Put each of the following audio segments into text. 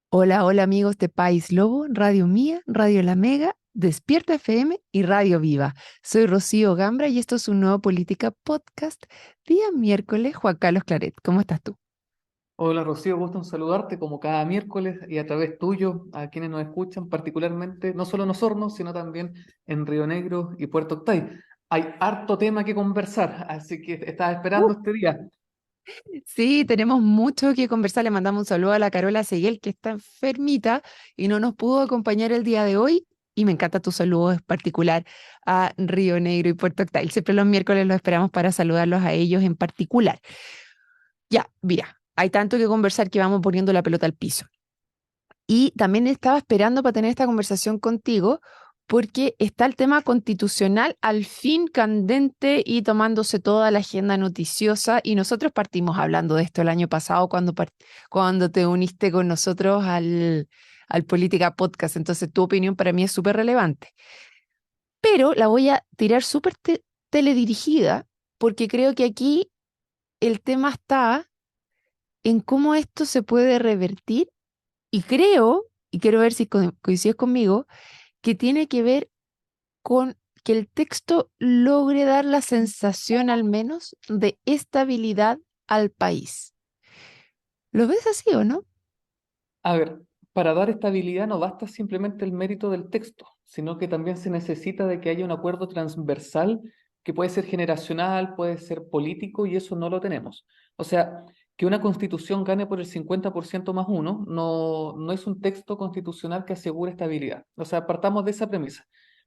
Hola, hola amigos de País Lobo, Radio Mía, Radio La Mega, Despierta FM y Radio Viva. Soy Rocío Gambra y esto es un nuevo Política Podcast, día miércoles, Juan Carlos Claret. ¿Cómo estás tú? Hola Rocío, gusto en saludarte como cada miércoles y a través tuyo a quienes nos escuchan, particularmente no solo en Osorno, sino también en Río Negro y Puerto Octay. Hay harto tema que conversar, así que estaba Uh, esperando este día. Sí, tenemos mucho que conversar. Le mandamos un saludo a la Carola Seguel, que está enfermita y no nos pudo acompañar el día de hoy. Y me encanta tu saludo en particular a Río Negro y Puerto Octay. Siempre los miércoles los esperamos para saludarlos a ellos en particular. Ya, mira, hay tanto que conversar que vamos poniendo la pelota al piso. Y también estaba esperando para tener esta conversación contigo porque está el tema constitucional al fin candente y tomándose toda la agenda noticiosa. Y nosotros partimos hablando de esto el año pasado cuando te uniste con nosotros al Política Podcast. Entonces tu opinión para mí es súper relevante. Pero la voy a tirar súper teledirigida porque creo que aquí el tema está en cómo esto se puede revertir y creo, y quiero ver si coincides conmigo, que tiene que ver con que el texto logre dar la sensación al menos de estabilidad al país. ¿Lo ves así o no? A ver, para dar estabilidad no basta simplemente el mérito del texto, sino que también se necesita de que haya un acuerdo transversal que puede ser generacional, puede ser político, y eso no lo tenemos. O sea, que una constitución gane por el 50% más uno no es un texto constitucional que asegure estabilidad. O sea, partamos de esa premisa.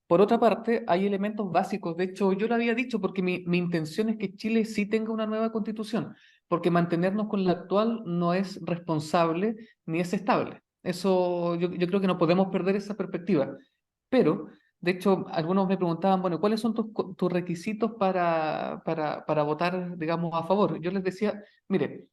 Por otra parte, hay elementos básicos. De hecho, yo lo había dicho porque mi intención es que Chile sí tenga una nueva constitución, porque mantenernos con la actual no es responsable ni es estable. Eso yo creo que no podemos perder esa perspectiva. Pero, de hecho, algunos me preguntaban, bueno, ¿cuáles son tus requisitos para votar, digamos, a favor? Yo les decía, mire,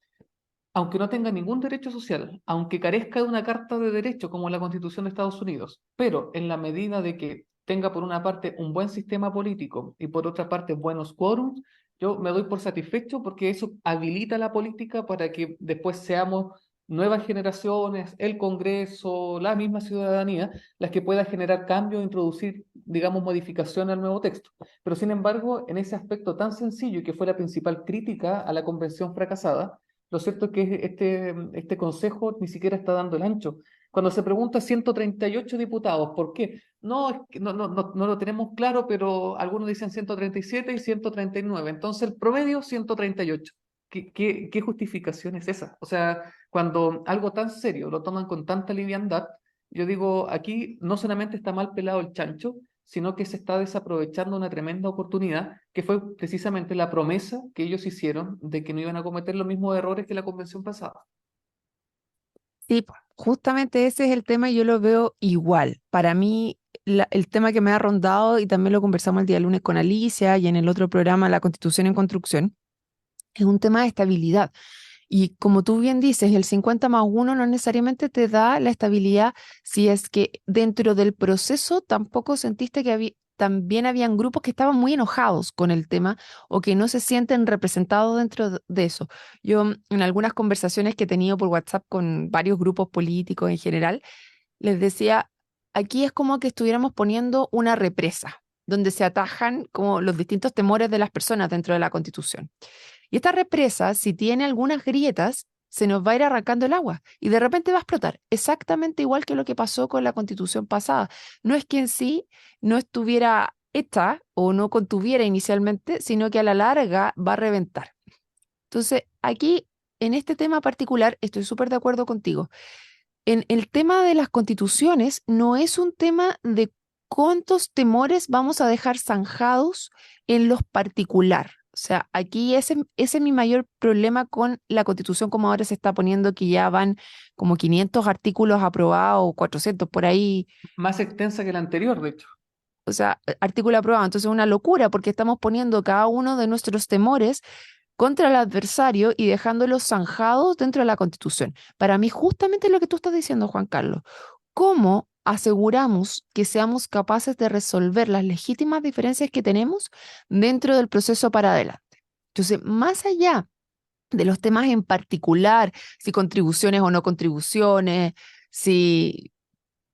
aunque no tenga ningún derecho social, aunque carezca de una carta de derecho como la Constitución de Estados Unidos, pero en la medida de que tenga por una parte un buen sistema político y por otra parte buenos quórums, yo me doy por satisfecho porque eso habilita la política para que después seamos nuevas generaciones, el Congreso, la misma ciudadanía, las que pueda generar cambios, introducir, digamos, modificación al nuevo texto. Pero sin embargo, en ese aspecto tan sencillo y que fue la principal crítica a la convención fracasada, lo cierto es que este consejo ni siquiera está dando el ancho. Cuando se pregunta 138 diputados, ¿por qué? No, es que no lo tenemos claro, pero algunos dicen 137 y 139. Entonces el promedio 138. ¿Qué justificación es esa? O sea, cuando algo tan serio lo toman con tanta liviandad, yo digo, aquí no solamente está mal pelado el chancho, sino que se está desaprovechando una tremenda oportunidad, que fue precisamente la promesa que ellos hicieron de que no iban a cometer los mismos errores que la convención pasada. Sí, po, justamente ese es el tema y yo lo veo igual. Para mí, el tema que me ha rondado, y también lo conversamos el día lunes con Alicia y en el otro programa, La Constitución en Construcción, es un tema de estabilidad. Y como tú bien dices, el 50 más uno no necesariamente te da la estabilidad si es que dentro del proceso tampoco sentiste que también habían grupos que estaban muy enojados con el tema o que no se sienten representados dentro de eso. Yo en algunas conversaciones que he tenido por WhatsApp con varios grupos políticos en general, les decía, aquí es como que estuviéramos poniendo una represa donde se atajan como los distintos temores de las personas dentro de la Constitución. Y esta represa, si tiene algunas grietas, se nos va a ir arrancando el agua y de repente va a explotar, exactamente igual que lo que pasó con la constitución pasada. No es que en sí no estuviera hecha o no contuviera inicialmente, sino que a la larga va a reventar. Entonces, aquí, en este tema particular, estoy súper de acuerdo contigo. En el tema de las constituciones, no es un tema de cuántos temores vamos a dejar zanjados en los particular. O sea, aquí ese es mi mayor problema con la constitución como ahora se está poniendo, que ya van como 500 artículos aprobados, 400 por ahí, Más extensa que la anterior, de hecho. o sea, artículo aprobado. Entonces es una locura porque estamos poniendo cada uno de nuestros temores contra el adversario y dejándolos zanjados dentro de la Constitución. Para mí, justamente lo que tú estás diciendo, Juan Carlos, ¿cómo aseguramos que seamos capaces de resolver las legítimas diferencias que tenemos dentro del proceso para adelante? Entonces, más allá de los temas en particular, si contribuciones o no contribuciones, si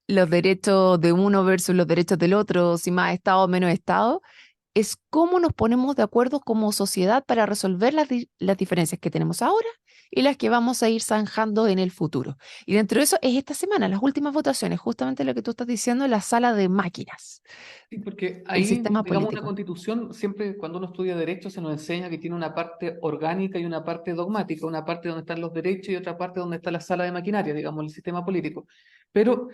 los derechos de uno versus los derechos del otro, si más Estado o menos Estado, es cómo nos ponemos de acuerdo como sociedad para resolver las diferencias que tenemos ahora y las que vamos a ir zanjando en el futuro. Y dentro de eso es esta semana, las últimas votaciones, justamente lo que tú estás diciendo, la sala de máquinas, Sí, porque el ahí, sistema digamos, una político. constitución, siempre cuando uno estudia derecho se nos enseña que tiene una parte orgánica y una parte dogmática, una parte donde están los derechos y otra parte donde está la sala de maquinaria, digamos, el sistema político. Pero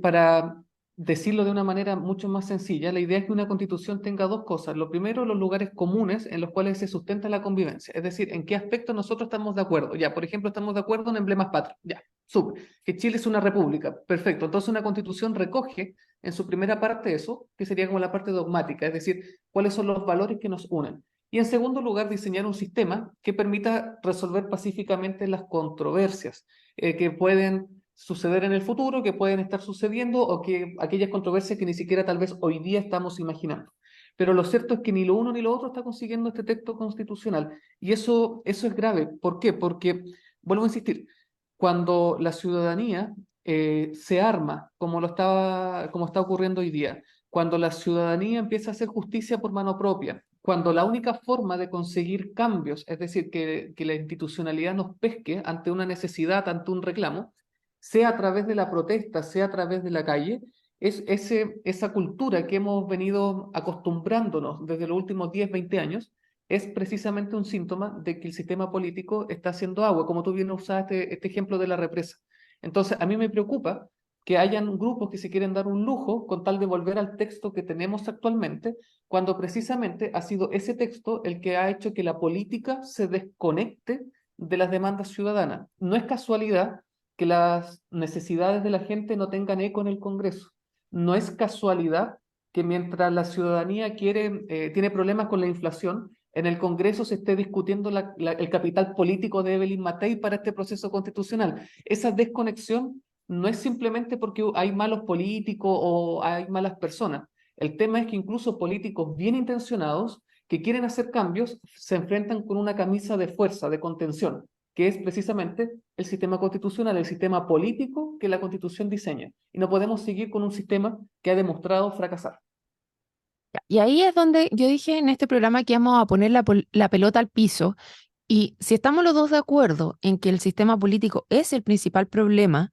para decirlo de una manera mucho más sencilla, la idea es que una constitución tenga dos cosas. Lo primero, los lugares comunes en los cuales se sustenta la convivencia, es decir, en qué aspectos nosotros estamos de acuerdo. Ya, por ejemplo, estamos de acuerdo en emblemas patrios. Ya, súper. Que Chile es una república. Perfecto. Entonces una constitución recoge en su primera parte eso, que sería como la parte dogmática, es decir, cuáles son los valores que nos unen. Y en segundo lugar, diseñar un sistema que permita resolver pacíficamente las controversias que pueden suceder en el futuro, que pueden estar sucediendo o que aquellas controversias que ni siquiera tal vez hoy día estamos imaginando. Pero lo cierto es que ni lo uno ni lo otro está consiguiendo este texto constitucional. Y eso es grave. ¿Por qué? Porque, vuelvo a insistir, cuando la ciudadanía se arma, como está ocurriendo hoy día, cuando la ciudadanía empieza a hacer justicia por mano propia, cuando la única forma de conseguir cambios, es decir, que la institucionalidad nos pesque ante una necesidad, ante un reclamo, sea a través de la protesta, sea a través de la calle, esa cultura que hemos venido acostumbrándonos desde los últimos 10, 20 años, es precisamente un síntoma de que el sistema político está haciendo agua, como tú bien usaste este ejemplo de la represa. Entonces, a mí me preocupa que hayan grupos que se quieren dar un lujo con tal de volver al texto que tenemos actualmente, cuando precisamente ha sido ese texto el que ha hecho que la política se desconecte de las demandas ciudadanas. No es casualidad que las necesidades de la gente no tengan eco en el Congreso. No es casualidad que mientras la ciudadanía tiene problemas con la inflación, en el Congreso se esté discutiendo el capital político de Evelyn Matei para este proceso constitucional. Esa desconexión no es simplemente porque hay malos políticos o hay malas personas. El tema es que incluso políticos bien intencionados que quieren hacer cambios se enfrentan con una camisa de fuerza, de contención, que es precisamente el sistema constitucional, el sistema político que la Constitución diseña. Y no podemos seguir con un sistema que ha demostrado fracasar. Y ahí es donde yo dije en este programa que íbamos a poner la pelota al piso. Y si estamos los dos de acuerdo en que el sistema político es el principal problema,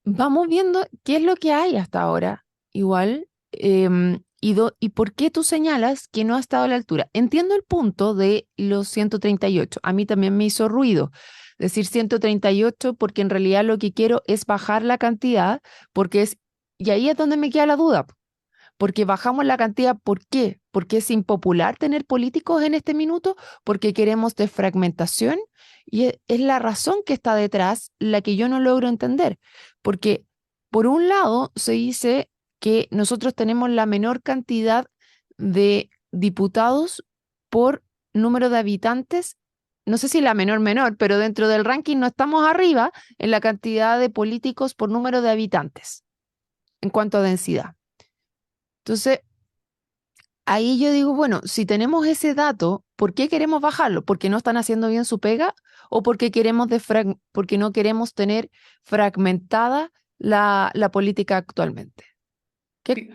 vamos viendo qué es lo que hay hasta ahora, igual, y por qué tú señalas que no ha estado a la altura. Entiendo el punto de los 138. A mí también me hizo ruido decir 138 porque en realidad lo que quiero es bajar la cantidad, y ahí es donde me queda la duda, porque bajamos la cantidad, ¿por qué? Porque es impopular tener políticos en este minuto, porque queremos desfragmentación y es la razón que está detrás la que yo no logro entender, porque por un lado se dice que nosotros tenemos la menor cantidad de diputados por número de habitantes, no sé si la menor, pero dentro del ranking no estamos arriba en la cantidad de políticos por número de habitantes en cuanto a densidad. Entonces, ahí yo digo, bueno, si tenemos ese dato, ¿por qué queremos bajarlo? ¿Porque no están haciendo bien su pega o porque no queremos tener fragmentada la política actualmente? ¿Qué? Sí,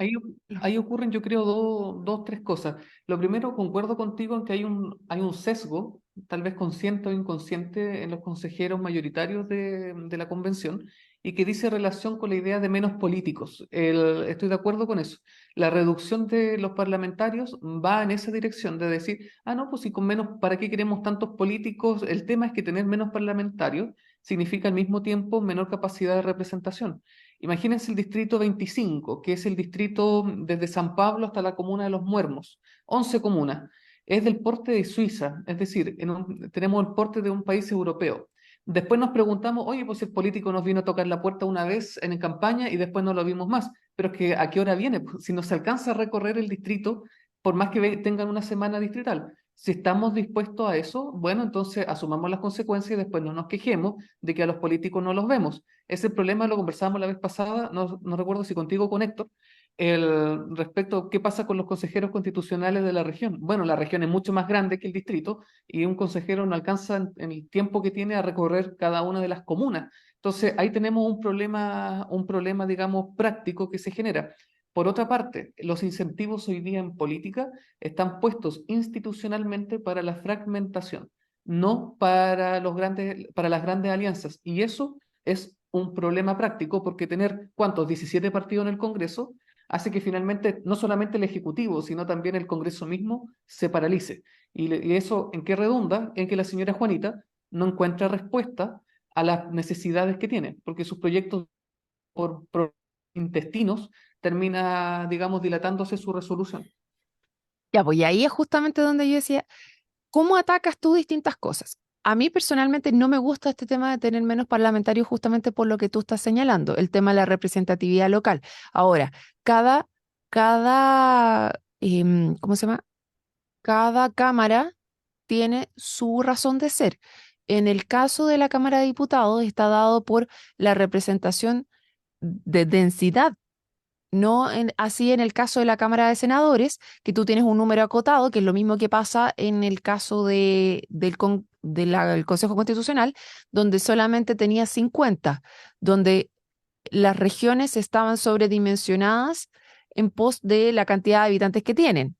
ahí ocurren, yo creo, dos, tres cosas. Lo primero, concuerdo contigo en que hay un sesgo, tal vez consciente o inconsciente, en los consejeros mayoritarios de la convención y que dice relación con la idea de menos políticos. Estoy de acuerdo con eso. La reducción de los parlamentarios va en esa dirección de decir, ah, no, pues si con menos, ¿para qué queremos tantos políticos? El tema es que tener menos parlamentarios significa al mismo tiempo menor capacidad de representación. Imagínense el distrito 25, que es el distrito desde San Pablo hasta la comuna de Los Muermos, 11 comunas. Es del porte de Suiza, es decir, tenemos el porte de un país europeo. Después nos preguntamos, oye, pues el político nos vino a tocar la puerta una vez en campaña y después no lo vimos más. Pero es que, ¿a qué hora viene? Pues, si no se alcanza a recorrer el distrito, por más que tengan una semana distrital. Si estamos dispuestos a eso, bueno, entonces asumamos las consecuencias y después no nos quejemos de que a los políticos no los vemos. Ese problema lo conversábamos la vez pasada, no recuerdo si contigo o con Héctor, Respecto a qué pasa con los consejeros constitucionales de la región. Bueno, la región es mucho más grande que el distrito y un consejero no alcanza en el tiempo que tiene a recorrer cada una de las comunas. Entonces, ahí tenemos un problema, digamos, práctico que se genera. Por otra parte, los incentivos hoy día en política están puestos institucionalmente para la fragmentación, no para para las grandes alianzas. Y eso es un problema práctico porque tener, ¿cuántos? 17 partidos en el Congreso hace que finalmente no solamente el Ejecutivo, sino también el Congreso mismo se paralice. Y eso, ¿en qué redunda? En que la señora Juanita no encuentra respuesta a las necesidades que tiene, porque sus proyectos por intestinos termina, digamos, dilatándose su resolución. Ya, pues y ahí es justamente donde yo decía, ¿cómo atacas tú distintas cosas? A mí personalmente no me gusta este tema de tener menos parlamentarios justamente por lo que tú estás señalando, el tema de la representatividad local. Ahora, cada, ¿cómo se llama? Cada cámara tiene su razón de ser. En el caso de la Cámara de Diputados está dado por la representación de densidad, no así en el caso de la Cámara de Senadores, que tú tienes un número acotado, que es lo mismo que pasa en el caso del Consejo Constitucional, donde solamente tenía 50, donde las regiones estaban sobredimensionadas en pos de la cantidad de habitantes que tienen.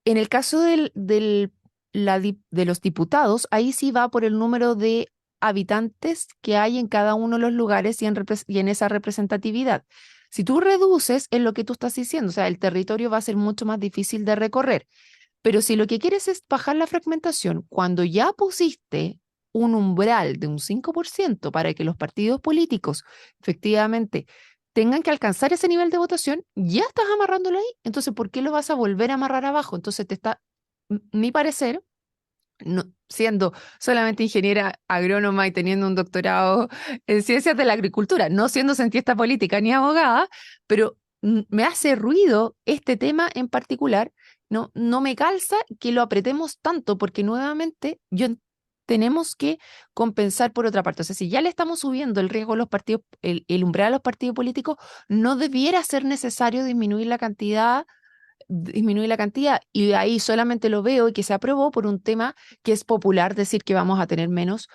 En el caso de los diputados, ahí sí va por el número de habitantes que hay en cada uno de los lugares y en esa representatividad. Si tú reduces, es lo que tú estás diciendo, o sea, el territorio va a ser mucho más difícil de recorrer. Pero si lo que quieres es bajar la fragmentación, cuando ya pusiste un umbral de un 5% para que los partidos políticos efectivamente tengan que alcanzar ese nivel de votación, ya estás amarrándolo ahí. Entonces, ¿por qué lo vas a volver a amarrar abajo? Entonces, mi parecer, siendo solamente ingeniera agrónoma y teniendo un doctorado en ciencias de la agricultura, no siendo cientista política ni abogada, pero me hace ruido este tema en particular. No, no me calza que lo apretemos tanto porque nuevamente tenemos que compensar por otra parte. O sea, si ya le estamos subiendo el riesgo a los partidos, el umbral a los partidos políticos, no debiera ser necesario disminuir la cantidad. Y ahí solamente lo veo y que se aprobó por un tema que es popular, decir que vamos a tener menos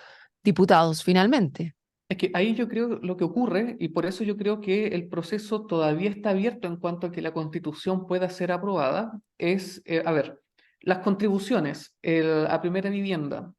diputados finalmente. Es que ahí yo creo lo que ocurre, y por eso yo creo que el proceso todavía está abierto en cuanto a que la Constitución pueda ser aprobada, es, a ver, las contribuciones a primera vivienda,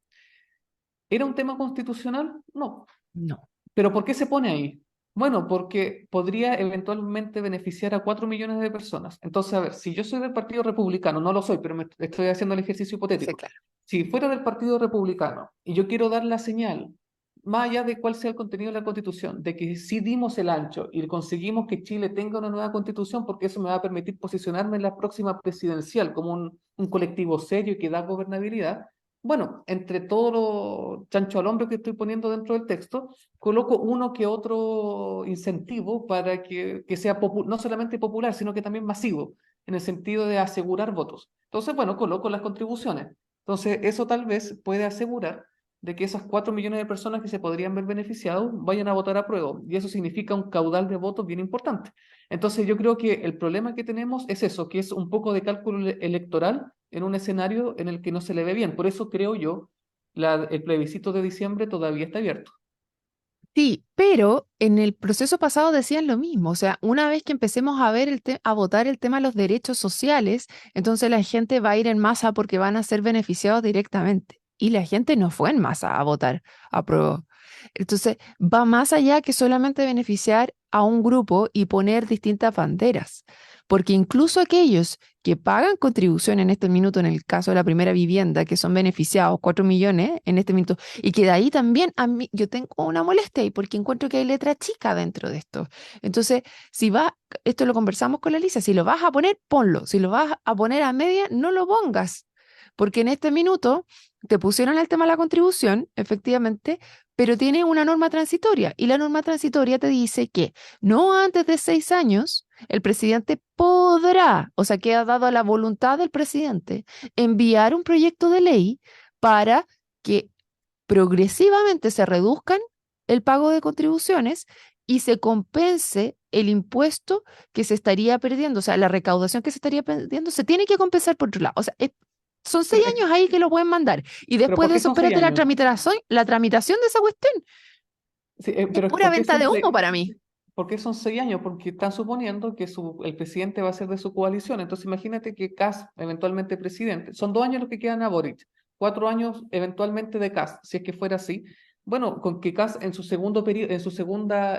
¿era un tema constitucional? No. No, ¿Pero por qué se pone ahí? Bueno, porque podría eventualmente beneficiar a 4 millones de personas. Entonces, a ver, si yo soy del Partido Republicano, no lo soy, pero me estoy haciendo el ejercicio sí, hipotético. claro. Si fuera del Partido Republicano y yo quiero dar la señal, más allá de cuál sea el contenido de la Constitución, de que sí dimos el ancho y conseguimos que Chile tenga una nueva Constitución, porque eso me va a permitir posicionarme en la próxima presidencial como un colectivo serio y que da gobernabilidad. Bueno, entre todo lo chancho al hombro que estoy poniendo dentro del texto, coloco uno que otro incentivo para que sea no solamente popular, sino que también masivo, en el sentido de asegurar votos. Entonces, bueno, coloco las contribuciones. Entonces, eso tal vez puede asegurar de que esas 4 millones de personas que se podrían ver beneficiados vayan a votar a prueba. Y eso significa un caudal de votos bien importante. Entonces, yo creo que el problema que tenemos es eso, que es un poco de cálculo electoral en un escenario en el que no se le ve bien. Por eso creo yo, el plebiscito de diciembre todavía está abierto. Sí, pero en el proceso pasado decían lo mismo, o sea, una vez que empecemos a ver a votar el tema de los derechos sociales, entonces la gente va a ir en masa porque van a ser beneficiados directamente. Y la gente no fue en masa a votar, aprobó. Entonces, va más allá que solamente beneficiar a un grupo y poner distintas banderas, porque incluso aquellos que pagan contribución en este minuto, en el caso de la primera vivienda, que son beneficiados, 4 millones en este minuto, y que de ahí también a mí, yo tengo una molestia ahí porque encuentro que hay letra chica dentro de esto. Entonces, si va, esto lo conversamos con la Elisa, si lo vas a poner, ponlo. Si lo vas a poner a media, no lo pongas. Porque en este minuto te pusieron el tema de la contribución, efectivamente, pero tiene una norma transitoria. Y la norma transitoria te dice que no antes de 6 años el presidente podrá, o sea, queda dado a la voluntad del presidente, enviar un proyecto de ley para que progresivamente se reduzcan el pago de contribuciones y se compense el impuesto que se estaría perdiendo, o sea, la recaudación que se estaría perdiendo, se tiene que compensar por otro lado. O sea, son Pero, 6 años ahí que lo pueden mandar. Y pero después ¿por de qué eso, son seis espérate años? la tramitación de esa cuestión. Sí, Es pero pura ¿por qué venta son de humo seis? para mí. ¿Por qué son 6 años? Porque están suponiendo que el presidente va a ser de su coalición. Entonces imagínate que Kast, eventualmente presidente, son 2 años los que quedan a Boric, 4 años eventualmente de Kast, si es que fuera así. Bueno, con que Kast en su segundo periodo,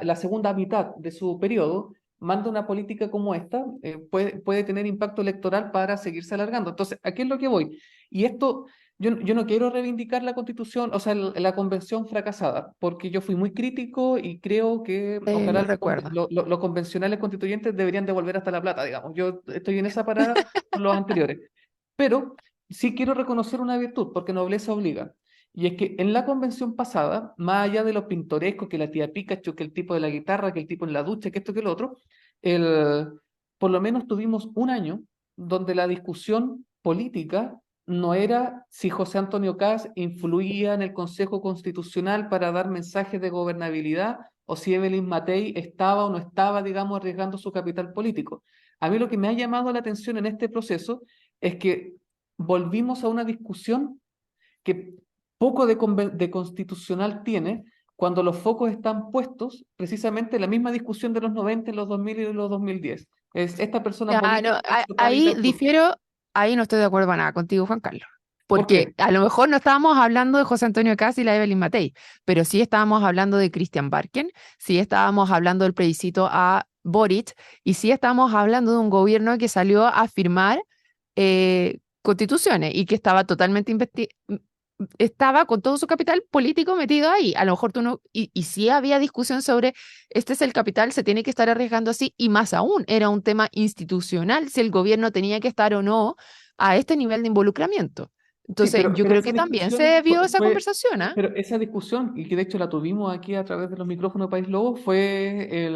la segunda mitad de su periodo, manda una política como esta, puede tener impacto electoral para seguirse alargando. Entonces, ¿a qué es lo que voy? Y esto, yo no quiero reivindicar la constitución, o sea, la convención fracasada, porque yo fui muy crítico y creo que Lo ojalá recuerdo. los convencionales constituyentes deberían devolver hasta la plata, digamos. Yo estoy en esa parada con los anteriores. Pero sí quiero reconocer una virtud, porque nobleza obliga. Y es que en la convención pasada, más allá de los pintorescos, que la tía Pikachu, que el tipo de la guitarra, que el tipo en la ducha, que esto, que lo otro, el, por lo menos tuvimos un año donde la discusión política no era si José Antonio Kast influía en el Consejo Constitucional para dar mensajes de gobernabilidad o si Evelyn Matei estaba o no estaba, digamos, arriesgando su capital político. A mí lo que me ha llamado la atención en este proceso es que volvimos a una discusión que poco de constitucional tiene cuando los focos están puestos precisamente en la misma discusión de los 90, en los 2000 y en los 2010. Es esta persona Ya, no, política total y ahí tan... difiero, ahí no estoy de acuerdo para nada contigo, Juan Carlos. ¿Por Porque qué? a lo mejor no estábamos hablando de José Antonio Caz y la Evelyn Matei, pero sí estábamos hablando de Christian Barken, sí estábamos hablando del plebiscito a Boric y sí estábamos hablando de un gobierno que salió a firmar constituciones y que estaba totalmente estaba con todo su capital político metido ahí. A lo mejor tú no, y sí había discusión sobre este es el capital, se tiene que estar arriesgando así, y más aún, era un tema institucional, si el gobierno tenía que estar o no a este nivel de involucramiento. Sí, Entonces, yo pero creo esa que también discusión se vio esa conversación, ¿ah? pero esa discusión, y que de hecho la tuvimos aquí a través de los micrófonos de País Lobo, fue en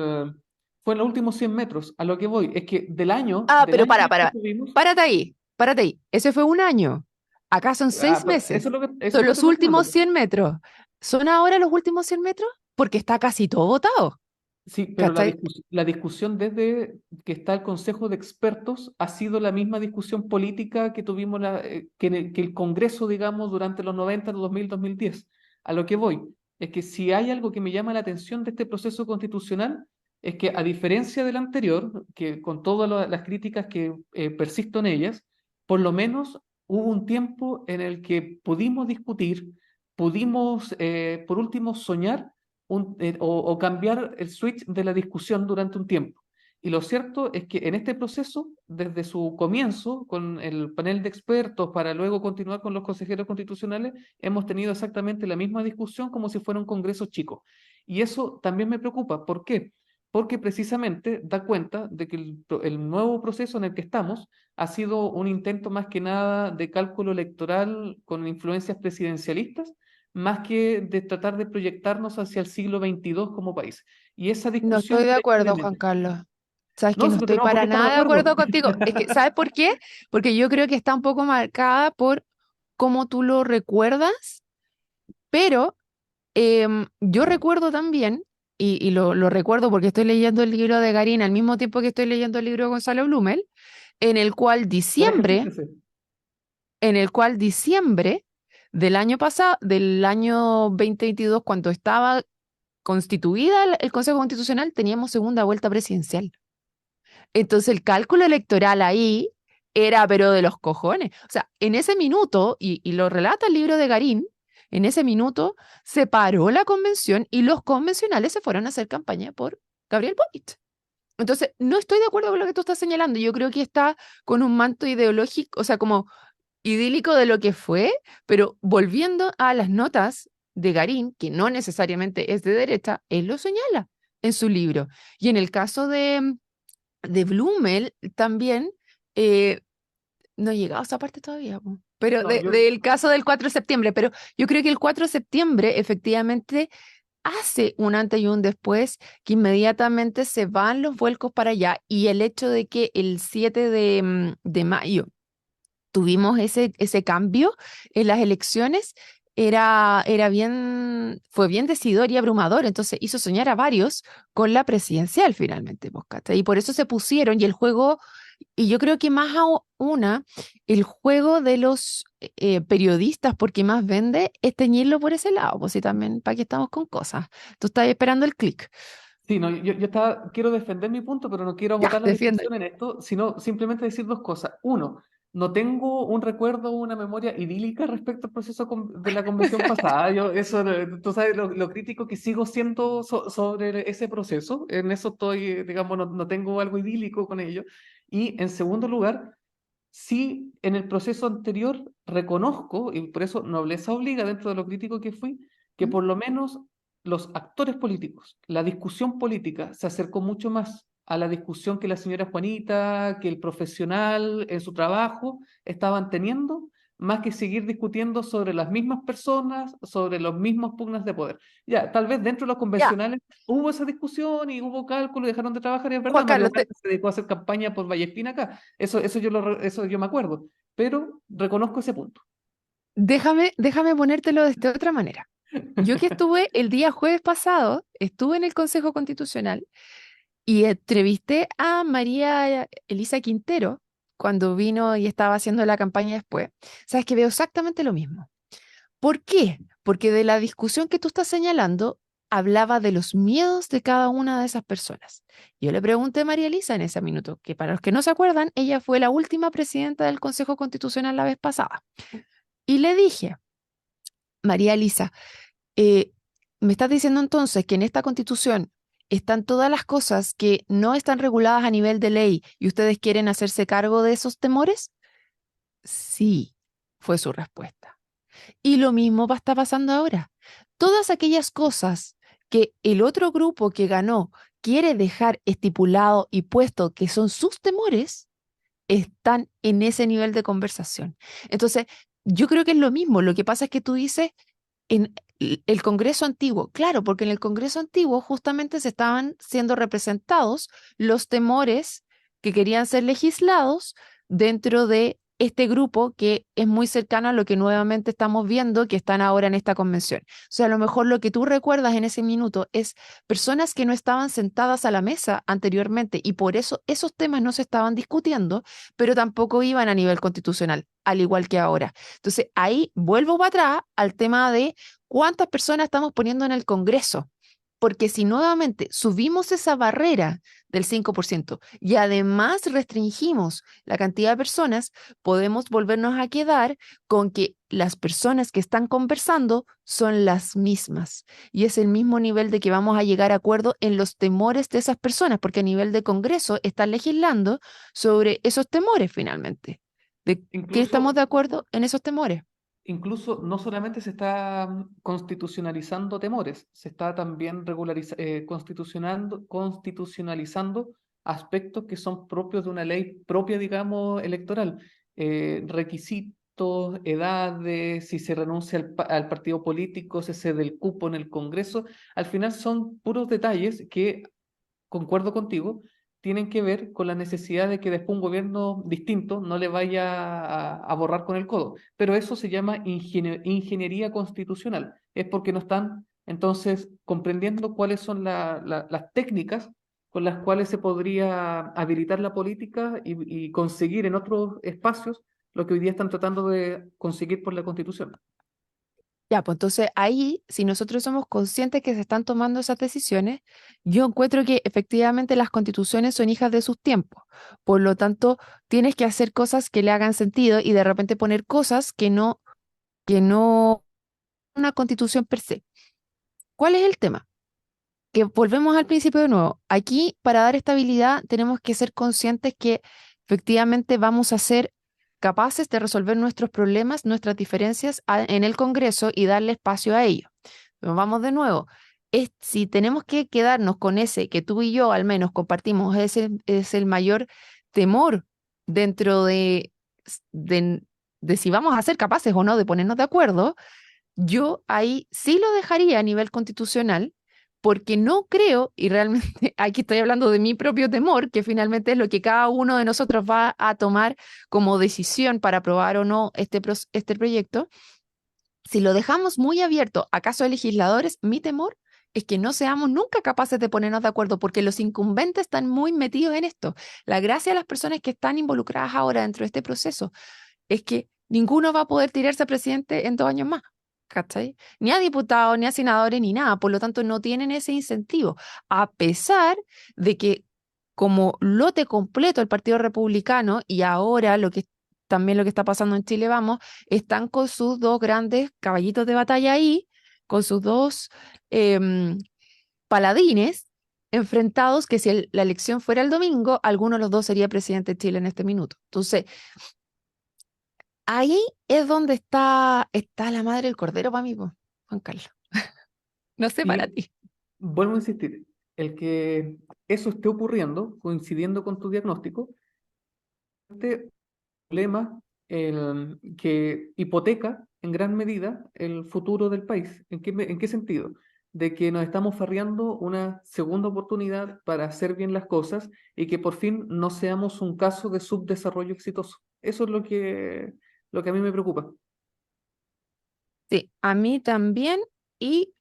los últimos 100 metros. A lo que voy, es que Ah, del pero año en el que tuvimos, párate ahí, párate ahí. Ese fue un año. Acá son seis pero eso meses. eso es Son lo que te los estoy últimos mencionando. 100 metros. ¿Son ahora los últimos 100 metros? Porque está casi todo votado. Sí, pero ¿Cachai? la discusión desde que está el Consejo de Expertos ha sido la misma discusión política que tuvimos que el Congreso, digamos, durante los 90, los 2000, 2010. A lo que voy es que si hay algo que me llama la atención de este proceso constitucional, es que a diferencia del anterior, que con todas las críticas que persisto en ellas, por lo menos hubo un tiempo en el que pudimos discutir, pudimos, por último, soñar o cambiar el switch de la discusión durante un tiempo. Y lo cierto es que en este proceso, desde su comienzo, con el panel de expertos para luego continuar con los consejeros constitucionales, hemos tenido exactamente la misma discusión como si fuera un congreso chico. Y eso también me preocupa. ¿Por qué? Porque precisamente da cuenta de que el nuevo proceso en el que estamos ha sido un intento más que nada de cálculo electoral con influencias presidencialistas más que de tratar de proyectarnos hacia el siglo XXII como país. Y esa No estoy discusión de creo que acuerdo, viene. Juan Carlos. Sabes que No, no si no estoy tenemos por qué para estar de nada de acuerdo. acuerdo contigo. Es que, ¿sabes por qué? Porque yo creo que está un poco marcada por cómo tú lo recuerdas, pero yo recuerdo también, y lo recuerdo porque estoy leyendo el libro de Garín al mismo tiempo que estoy leyendo el libro de Gonzalo Blumel, en el cual Buen diciembre, ejercicio ese. en el cual diciembre del año pasado, del año 2022, cuando estaba constituida el Consejo Constitucional, teníamos segunda vuelta presidencial. Entonces el cálculo electoral ahí era pero de los cojones. O sea, en ese minuto, y lo relata el libro de Garín, en ese minuto se paró la convención y los convencionales se fueron a hacer campaña por Gabriel Boric. Entonces, no estoy de acuerdo con lo que tú estás señalando. Yo creo que está con un manto ideológico, o sea, como idílico de lo que fue, pero volviendo a las notas de Garín, que no necesariamente es de derecha, él lo señala en su libro. Y en el caso de Blumel también, eh, no he llegado a esa parte todavía, po. Pero No, del caso del 4 de septiembre, pero yo creo que el 4 de septiembre efectivamente hace un antes y un después, que inmediatamente se van los vuelcos para allá y el hecho de que el 7 de mayo tuvimos ese cambio en las elecciones, fue bien decidor y abrumador, entonces hizo soñar a varios con la presidencial finalmente, pues, ¿cachai? Y por eso se pusieron, y el juego, y yo creo que más el juego de los periodistas, porque más vende, es teñirlo por ese lado, pues sí, también, ¿para qué estamos con cosas? Tú estás esperando el clic. Sí, no, yo quiero defender mi punto, pero no quiero Ya, agotar la defiende. discusión en esto, sino simplemente decir dos cosas. Uno, no tengo un recuerdo o una memoria idílica respecto al proceso de la convención pasada. Tú sabes lo crítico que sigo siendo sobre ese proceso. En eso estoy, digamos, no tengo algo idílico con ello. Y en segundo lugar, sí, en el proceso anterior reconozco, y por eso nobleza obliga dentro de lo crítico que fui, que ¿Mm? por lo menos los actores políticos, la discusión política se acercó mucho más a la discusión que la señora Juanita, que el profesional en su trabajo estaban teniendo, más que seguir discutiendo sobre las mismas personas, sobre los mismos pugnas de poder. Ya, tal vez dentro de los Ya, convencionales hubo esa discusión y hubo cálculo y dejaron de trabajar, y es verdad, Juan Mario Carlos, Hernández se dedicó a hacer campaña por Vallespina acá. Eso yo me acuerdo, pero reconozco ese punto. déjame ponértelo de esta otra manera. Yo que estuve el día jueves pasado, estuve en el Consejo Constitucional y entrevisté a María Elisa Quintero cuando vino y estaba haciendo la campaña después. Sabes que veo exactamente lo mismo. ¿Por qué? Porque de la discusión que tú estás señalando, hablaba de los miedos de cada una de esas personas. Yo le pregunté a María Elisa en ese minuto, que para los que no se acuerdan, ella fue la última presidenta del Consejo Constitucional la vez pasada. Y le dije, María Elisa, eh, me estás diciendo entonces que en esta constitución están todas las cosas que no están reguladas a nivel de ley y ustedes quieren hacerse cargo de esos temores. Sí, fue su respuesta. Y lo mismo está pasando ahora. Todas aquellas cosas que el otro grupo que ganó quiere dejar estipulado y puesto que son sus temores, están en ese nivel de conversación. Entonces, yo creo que es lo mismo. Lo que pasa es que tú dices en el Congreso antiguo, claro, porque en el Congreso antiguo justamente se estaban siendo representados los temores que querían ser legislados dentro de este grupo que es muy cercano a lo que nuevamente estamos viendo que están ahora en esta convención. O sea, a lo mejor lo que tú recuerdas en ese minuto es personas que no estaban sentadas a la mesa anteriormente y por eso esos temas no se estaban discutiendo, pero tampoco iban a nivel constitucional, al igual que ahora. Entonces, ahí vuelvo para atrás al tema de cuántas personas estamos poniendo en el Congreso. Porque si nuevamente subimos esa barrera del 5% y además restringimos la cantidad de personas, podemos volvernos a quedar con que las personas que están conversando son las mismas. Y es el mismo nivel de que vamos a llegar a acuerdo en los temores de esas personas, porque a nivel de Congreso están legislando sobre esos temores finalmente. ¿De qué estamos Incluso, de acuerdo en esos temores? incluso no solamente se está constitucionalizando temores, se está también constitucionalizando aspectos que son propios de una ley propia, digamos, electoral. Requisitos, edades, si se renuncia al partido político, si se cede el cupo en el Congreso. Al final son puros detalles que, concuerdo contigo, tienen que ver con la necesidad de que después un gobierno distinto no le vaya a borrar con el codo. Pero eso se llama ingeniería constitucional. Es porque no están entonces comprendiendo cuáles son las técnicas con las cuales se podría habilitar la política y conseguir en otros espacios lo que hoy día están tratando de conseguir por la Constitución. Ya, pues entonces ahí, si nosotros somos conscientes que se están tomando esas decisiones, yo encuentro que efectivamente las constituciones son hijas de sus tiempos. Por lo tanto, tienes que hacer cosas que le hagan sentido y de repente poner cosas que no una constitución per se. ¿Cuál es el tema? Que volvemos al principio de nuevo. Aquí, para dar estabilidad, tenemos que ser conscientes que efectivamente vamos a ser capaces de resolver nuestros problemas, nuestras diferencias en el Congreso y darle espacio a ello. Pero vamos de nuevo. Si tenemos que quedarnos con ese que tú y yo al menos compartimos, es el mayor temor dentro de, de si vamos a ser capaces o no de ponernos de acuerdo, yo ahí sí lo dejaría a nivel constitucional, porque no creo, y realmente aquí estoy hablando de mi propio temor, que finalmente es lo que cada uno de nosotros va a tomar como decisión para aprobar o no este proyecto, Si lo dejamos muy abierto a casos de legisladores, mi temor es que no seamos nunca capaces de ponernos de acuerdo porque los incumbentes están muy metidos en esto. La gracia de las personas que están involucradas ahora dentro de este proceso es que ninguno va a poder tirarse a presidente en 2 años más, ¿cachai? Ni a diputados, ni a senadores, ni nada. Por lo tanto, no tienen ese incentivo. A pesar de que como lote completo el Partido Republicano y ahora también lo que está pasando en Chile, vamos, están con sus dos grandes caballitos de batalla ahí, con sus dos em, paladines enfrentados, que si la elección fuera el domingo, alguno de los dos sería presidente de Chile en este minuto. Entonces, ahí es donde está la madre del cordero para mí, po, Juan Carlos. No sé para Y ti. vuelvo a insistir, el que eso esté ocurriendo, coincidiendo con tu diagnóstico, este problema que hipoteca en gran medida el futuro del país. En qué sentido? De que nos estamos farreando una segunda oportunidad para hacer bien las cosas y que por fin no seamos un caso de subdesarrollo exitoso. Eso es lo que a mí me preocupa. Sí, a mí también. Y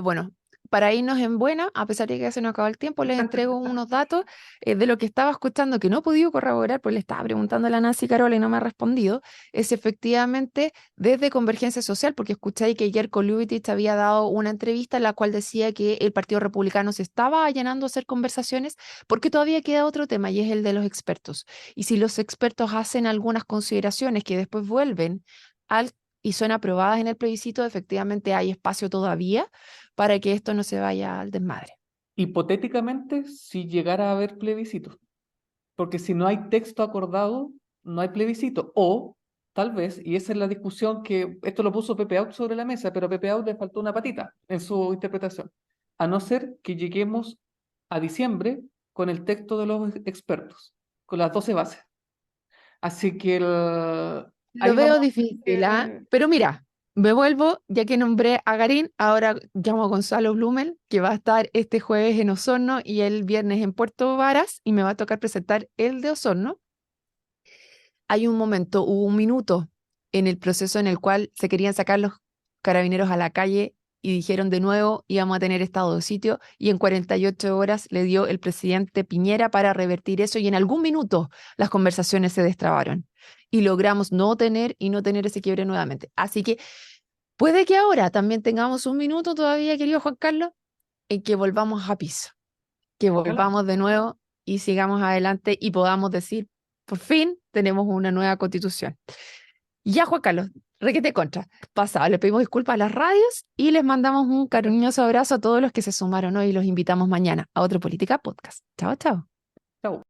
bueno, para irnos en buena, a pesar de que ya se nos acabó el tiempo, les entrego unos datos de lo que estaba escuchando que no he podido corroborar, pues le estaba preguntando a la Nancy Carola y no me ha respondido. Es efectivamente desde Convergencia Social, porque escuché ahí que Jerko Lubitich había dado una entrevista en la cual decía que el Partido Republicano se estaba allanando a hacer conversaciones, porque todavía queda otro tema y es el de los expertos. Y si los expertos hacen algunas consideraciones que después vuelven al y son aprobadas en el plebiscito, efectivamente hay espacio todavía para que esto no se vaya al desmadre. Hipotéticamente, si llegara a haber plebiscito, porque si no hay texto acordado, no hay plebiscito. O tal vez, y esa es la discusión que esto lo puso Pepe Out sobre la mesa, pero a Pepe Out le faltó una patita en su interpretación. A no ser que lleguemos a diciembre con el texto de los expertos, con las 12 bases. Así que Lo ahí veo vamos a ver difícil, ¿ah? que... Pero mira, me vuelvo, ya que nombré a Garín, ahora llamo a Gonzalo Blumel, que va a estar este jueves en Osorno y el viernes en Puerto Varas, y me va a tocar presentar el de Osorno. Hay un momento, hubo un minuto en el proceso en el cual se querían sacar los carabineros a la calle y dijeron de nuevo íbamos a tener estado de sitio y en 48 horas le dio el presidente Piñera para revertir eso y en algún minuto las conversaciones se destrabaron y logramos no tener ese quiebre nuevamente. Así que puede que ahora también tengamos un minuto todavía, querido Juan Carlos, en que volvamos a piso, que Ojalá. volvamos de nuevo y sigamos adelante y podamos decir, por fin tenemos una nueva constitución. Ya, Juan Carlos, requete contra. Pasado, le pedimos disculpas a las radios y les mandamos un cariñoso abrazo a todos los que se sumaron hoy y los invitamos mañana a otro Política Podcast. Chao, chao. Chao.